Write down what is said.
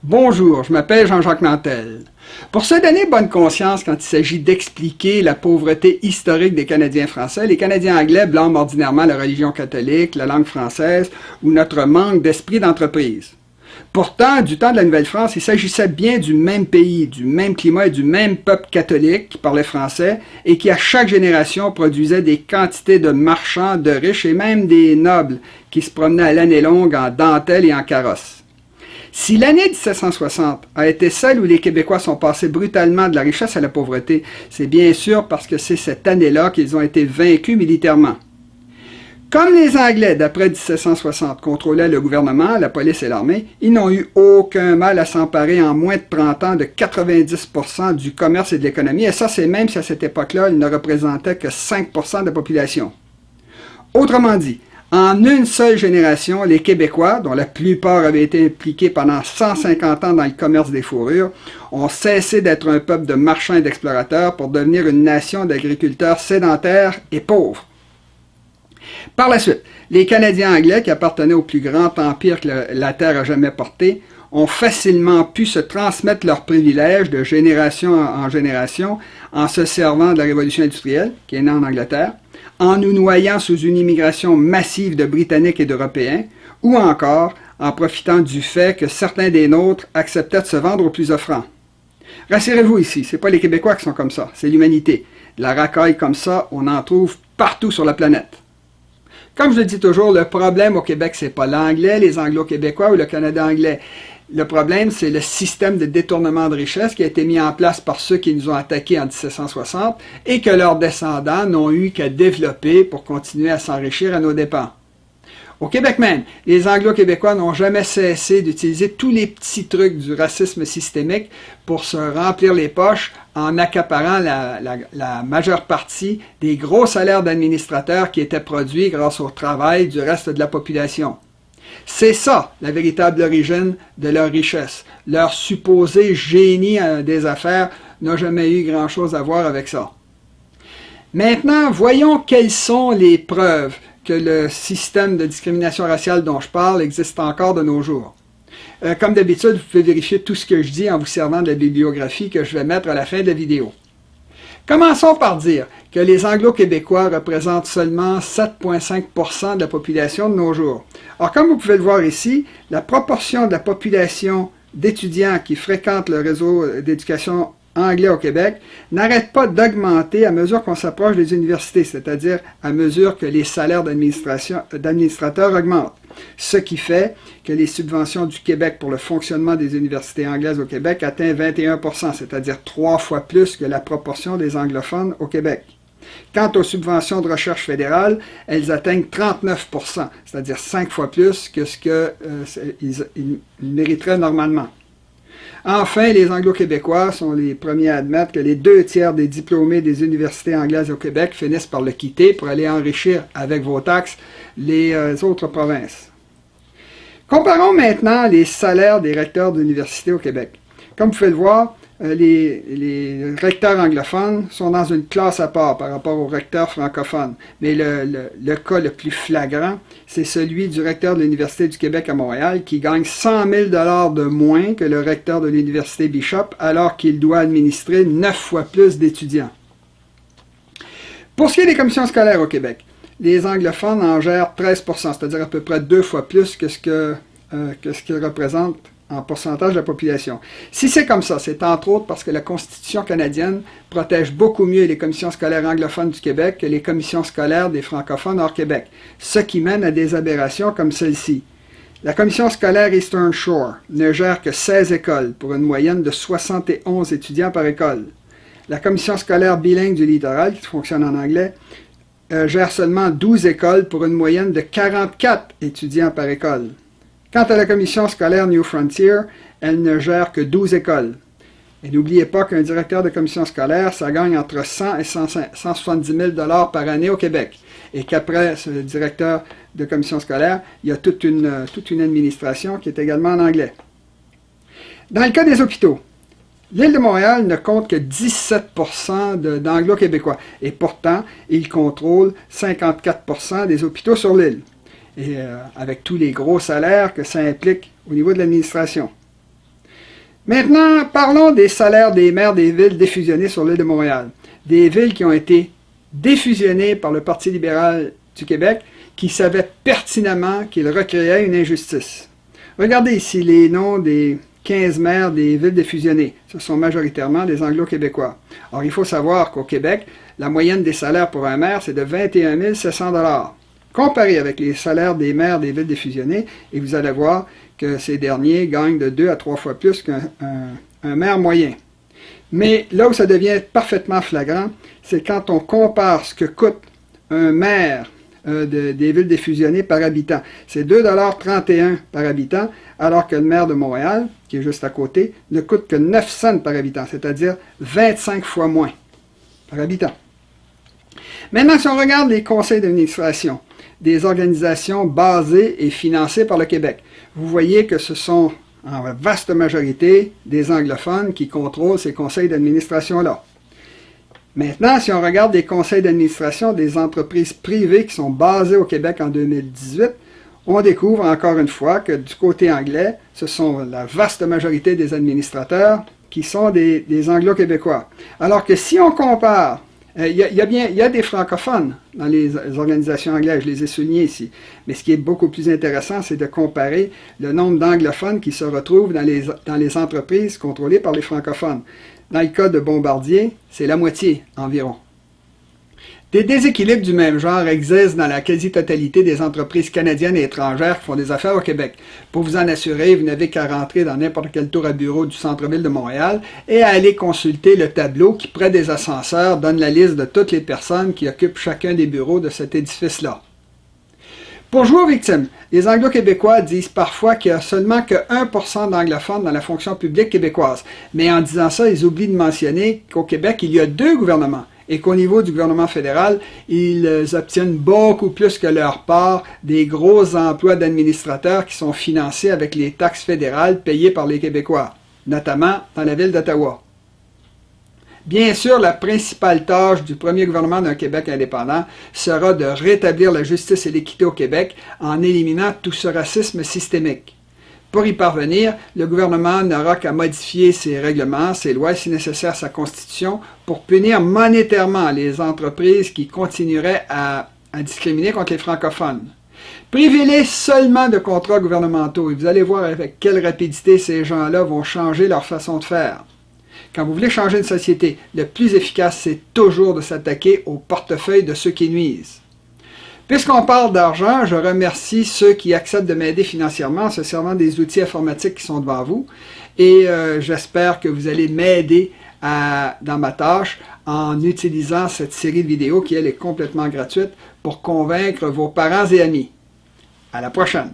Bonjour, je m'appelle Jean-Jacques Nantel. Pour se donner bonne conscience quand il s'agit d'expliquer la pauvreté historique des Canadiens français, les Canadiens anglais blâment ordinairement la religion catholique, la langue française ou notre manque d'esprit d'entreprise. Pourtant, du temps de la Nouvelle-France, il s'agissait bien du même pays, du même climat et du même peuple catholique qui parlait français et qui, à chaque génération, produisait des quantités de marchands, de riches et même des nobles qui se promenaient à l'année longue en dentelle et en carrosse. Si l'année 1760 a été celle où les Québécois sont passés brutalement de la richesse à la pauvreté, c'est bien sûr parce que c'est cette année-là qu'ils ont été vaincus militairement. Comme les Anglais, d'après 1760, contrôlaient le gouvernement, la police et l'armée, ils n'ont eu aucun mal à s'emparer en moins de 30 ans de 90% du commerce et de l'économie, et ça c'est même si à cette époque-là, ils ne représentaient que 5% de la population. Autrement dit, en une seule génération, les Québécois, dont la plupart avaient été impliqués pendant 150 ans dans le commerce des fourrures, ont cessé d'être un peuple de marchands et d'explorateurs pour devenir une nation d'agriculteurs sédentaires et pauvres. Par la suite, les Canadiens anglais, qui appartenaient au plus grand empire que la Terre a jamais porté, ont facilement pu se transmettre leurs privilèges de génération en génération en se servant de la révolution industrielle, qui est née en Angleterre, en nous noyant sous une immigration massive de Britanniques et d'Européens, ou encore en profitant du fait que certains des nôtres acceptaient de se vendre aux plus offrants. Rassurez-vous ici, ce n'est pas les Québécois qui sont comme ça, c'est l'humanité. De la racaille comme ça, on en trouve partout sur la planète. Comme je le dis toujours, le problème au Québec, ce n'est pas l'anglais, les anglo-québécois ou le Canada anglais. Le problème, c'est le système de détournement de richesse qui a été mis en place par ceux qui nous ont attaqués en 1760 et que leurs descendants n'ont eu qu'à développer pour continuer à s'enrichir à nos dépens. Au Québec même, les anglo-québécois n'ont jamais cessé d'utiliser tous les petits trucs du racisme systémique pour se remplir les poches en accaparant la majeure partie des gros salaires d'administrateurs qui étaient produits grâce au travail du reste de la population. C'est ça, la véritable origine de leur richesse. Leur supposé génie des affaires n'a jamais eu grand-chose à voir avec ça. Maintenant, voyons quelles sont les preuves que le système de discrimination raciale dont je parle existe encore de nos jours. Comme d'habitude, vous pouvez vérifier tout ce que je dis en vous servant de la bibliographie que je vais mettre à la fin de la vidéo. Commençons par dire que les Anglo-Québécois représentent seulement 7,5% de la population de nos jours. Alors, comme vous pouvez le voir ici, la proportion de la population d'étudiants qui fréquentent le réseau d'éducation anglais au Québec n'arrête pas d'augmenter à mesure qu'on s'approche des universités, c'est-à-dire à mesure que les salaires d'administrateurs augmentent. Ce qui fait que les subventions du Québec pour le fonctionnement des universités anglaises au Québec atteignent 21%, c'est-à-dire 3 fois plus que la proportion des anglophones au Québec. Quant aux subventions de recherche fédérale, elles atteignent 39%, c'est-à-dire 5 fois plus que ce qu'ils mériteraient normalement. Enfin, les Anglo-Québécois sont les premiers à admettre que les 2/3 des diplômés des universités anglaises au Québec finissent par le quitter pour aller enrichir avec vos taxes les autres provinces. Comparons maintenant les salaires des recteurs d'universités au Québec. Comme vous pouvez le voir, les recteurs anglophones sont dans une classe à part par rapport aux recteurs francophones. Mais le cas le plus flagrant, c'est celui du recteur de l'Université du Québec à Montréal qui gagne 100 000 $ de moins que le recteur de l'Université Bishop alors qu'il doit administrer 9 fois plus d'étudiants. Pour ce qui est des commissions scolaires au Québec, les anglophones en gèrent 13%, c'est-à-dire à peu près 2 fois plus que ce qu'ils représentent en pourcentage de la population. Si c'est comme ça, c'est entre autres parce que la Constitution canadienne protège beaucoup mieux les commissions scolaires anglophones du Québec que les commissions scolaires des francophones hors Québec, ce qui mène à des aberrations comme celle-ci. La commission scolaire Eastern Shore ne gère que 16 écoles pour une moyenne de 71 étudiants par école. La commission scolaire bilingue du littoral, qui fonctionne en anglais, gère seulement 12 écoles pour une moyenne de 44 étudiants par école. Quant à la commission scolaire New Frontier, elle ne gère que 12 écoles. Et n'oubliez pas qu'un directeur de commission scolaire, ça gagne entre 100 et 170 000 $ par année au Québec. Et qu'après ce directeur de commission scolaire, il y a toute une administration qui est également en anglais. Dans le cas des hôpitaux, l'île de Montréal ne compte que 17% d'anglo-québécois. Et pourtant, il contrôle 54% des hôpitaux sur l'île. Et avec tous les gros salaires que ça implique au niveau de l'administration. Maintenant, parlons des salaires des maires des villes défusionnées sur l'île de Montréal. Des villes qui ont été défusionnées par le Parti libéral du Québec, qui savait pertinemment qu'il recréait une injustice. Regardez ici les noms des 15 maires des villes défusionnées. Ce sont majoritairement des Anglo-Québécois. Or, il faut savoir qu'au Québec, la moyenne des salaires pour un maire, c'est de 21 700 $. Comparez avec les salaires des maires des villes défusionnées, et vous allez voir que ces derniers gagnent de 2 à 3 fois plus qu'un maire moyen. Mais là où ça devient parfaitement flagrant, c'est quand on compare ce que coûte un maire des villes défusionnées par habitant. C'est 2,31 $ par habitant, alors que le maire de Montréal, qui est juste à côté, ne coûte que 9 cents par habitant, c'est-à-dire 25 fois moins par habitant. Maintenant, si on regarde les conseils d'administration des organisations basées et financées par le Québec, vous voyez que ce sont en vaste majorité des anglophones qui contrôlent ces conseils d'administration-là. Maintenant, si on regarde les conseils d'administration des entreprises privées qui sont basées au Québec en 2018, on découvre encore une fois que du côté anglais, ce sont la vaste majorité des administrateurs qui sont des anglo-québécois. Alors que si on compare, il y a des francophones dans les organisations anglaises, je les ai soulignés ici, mais ce qui est beaucoup plus intéressant, c'est de comparer le nombre d'anglophones qui se retrouvent dans les entreprises contrôlées par les francophones. Dans le cas de Bombardier, c'est la moitié environ. Des déséquilibres du même genre existent dans la quasi-totalité des entreprises canadiennes et étrangères qui font des affaires au Québec. Pour vous en assurer, vous n'avez qu'à rentrer dans n'importe quel tour à bureau du centre-ville de Montréal et à aller consulter le tableau qui, près des ascenseurs, donne la liste de toutes les personnes qui occupent chacun des bureaux de cet édifice-là. Pour jouer aux victimes, les Anglo-Québécois disent parfois qu'il n'y a seulement que 1% d'anglophones dans la fonction publique québécoise. Mais en disant ça, ils oublient de mentionner qu'au Québec, il y a 2 gouvernements et qu'au niveau du gouvernement fédéral, ils obtiennent beaucoup plus que leur part des gros emplois d'administrateurs qui sont financés avec les taxes fédérales payées par les Québécois, notamment dans la ville d'Ottawa. Bien sûr, la principale tâche du premier gouvernement d'un Québec indépendant sera de rétablir la justice et l'équité au Québec en éliminant tout ce racisme systémique. Pour y parvenir, le gouvernement n'aura qu'à modifier ses règlements, ses lois et si nécessaire sa constitution pour punir monétairement les entreprises qui continueraient à discriminer contre les francophones. Privez-les seulement de contrats gouvernementaux et vous allez voir avec quelle rapidité ces gens-là vont changer leur façon de faire. Quand vous voulez changer une société, le plus efficace, c'est toujours de s'attaquer au portefeuille de ceux qui nuisent. Puisqu'on parle d'argent, je remercie ceux qui acceptent de m'aider financièrement en se servant des outils informatiques qui sont devant vous. Et j'espère que vous allez m'aider dans ma tâche en utilisant cette série de vidéos qui, elle, est complètement gratuite pour convaincre vos parents et amis. À la prochaine!